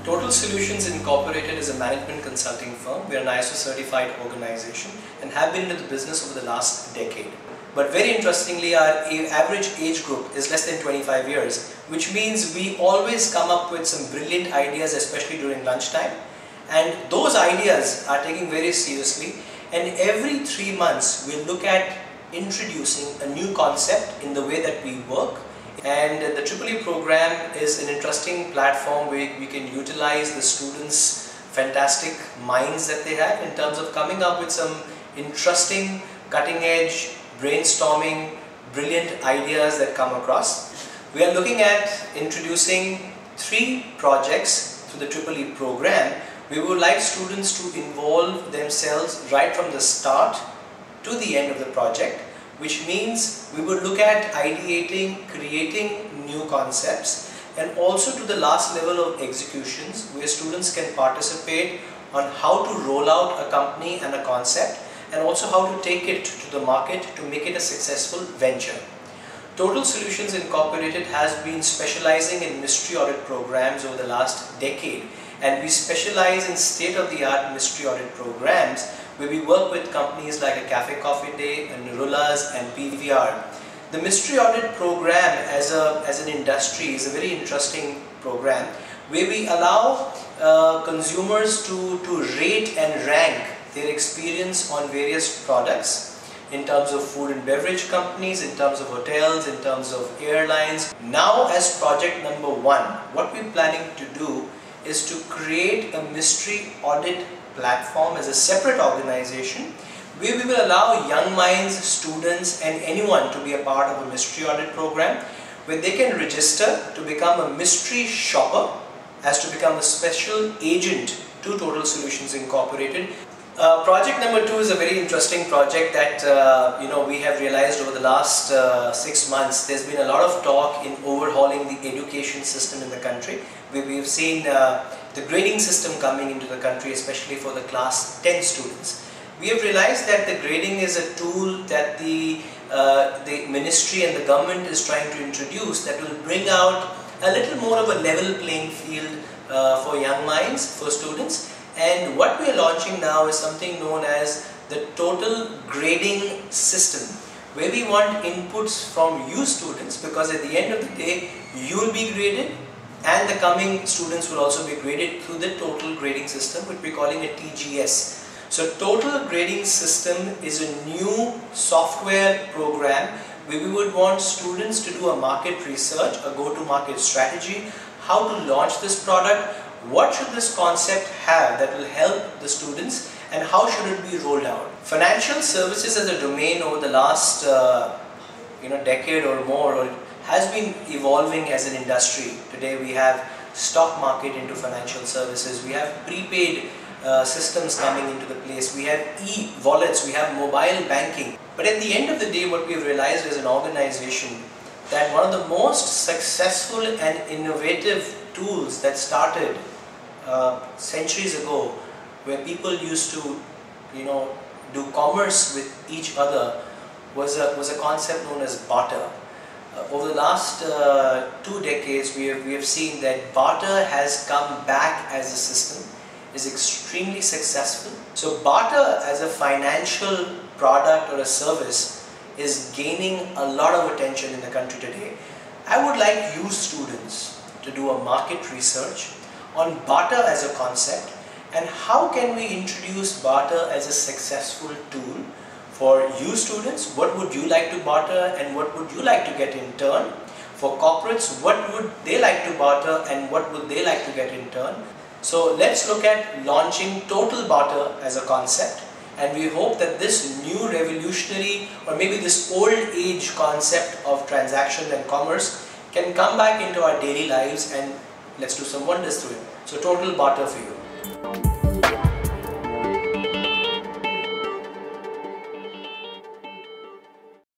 Total Solutions Incorporated is a management consulting firm. We are an ISO certified organization and have been in the business over the last decade. But very interestingly, our average age group is less than 25 years, which means we always come up with some brilliant ideas, especially during lunchtime. And those ideas are taken very seriously. And every 3 months, we'll look at introducing a new concept in the way that we work. And the EEE program is an interesting platform where we can utilize the students' fantastic minds that they have in terms of coming up with some interesting, cutting-edge, brainstorming, brilliant ideas that come across. We are looking at introducing 3 projects through the EEE program. We would like students to involve themselves right from the start to the end of the project, which means we would look at ideating, creating new concepts, and also to the last level of executions where students can participate on how to roll out a company and a concept, and also how to take it to the market to make it a successful venture. Total Solutions Incorporated has been specializing in mystery audit programs over the last decade, and we specialize in state-of-the-art mystery audit programs where we work with companies like a Cafe Coffee Day, and Nirulas and PVR. The mystery audit program as an industry is a very interesting program where we allow consumers to rate and rank their experience on various products in terms of food and beverage companies, in terms of hotels, in terms of airlines. Now, as project number 1, what we're planning to do is to create a mystery audit platform as a separate organization where we will allow young minds, students and anyone to be a part of a mystery audit program where they can register to become a mystery shopper, as to become a special agent to Total Solutions Incorporated. Project number 2 is a very interesting project that we have realized over the last 6 months. There's been a lot of talk in overhauling the education system in the country. We've seen the grading system coming into the country, especially for the class 10 students. We have realized that the grading is a tool that the ministry and the government is trying to introduce that will bring out a little more of a level playing field for young minds, for students. And what we are launching now is something known as the Total Grading System, where we want inputs from you students, because at the end of the day you will be graded and the coming students will also be graded through the Total Grading System, which we are calling a TGS. So Total Grading System is a new software program where we would want students to do a market research, a go-to-market strategy, how to launch this product, what should this concept have that will help the students, and how should it be rolled out. Financial services as a domain over the last decade or more has been evolving as an industry. Today we have stock market into financial services, we have prepaid systems coming into the place, we have e-wallets, we have mobile banking. But at the end of the day, what we've realized as an organization, that one of the most successful and innovative tools that started centuries ago, where people used to do commerce with each other, was a concept known as barter. Over the last 2 decades, we have seen that barter has come back as a system, is extremely successful. So barter as a financial product or a service is gaining a lot of attention in the country today. I would like you students to do a market research on barter as a concept, and how can we introduce barter as a successful tool for you students. What would you like to barter and what would you like to get in turn? For corporates, what would they like to barter and what would they like to get in turn? So let's look at launching total barter as a concept, and we hope that this new revolutionary, or maybe this old age concept of transaction and commerce can come back into our daily lives, and let's do some wonders through it. So total barter for you.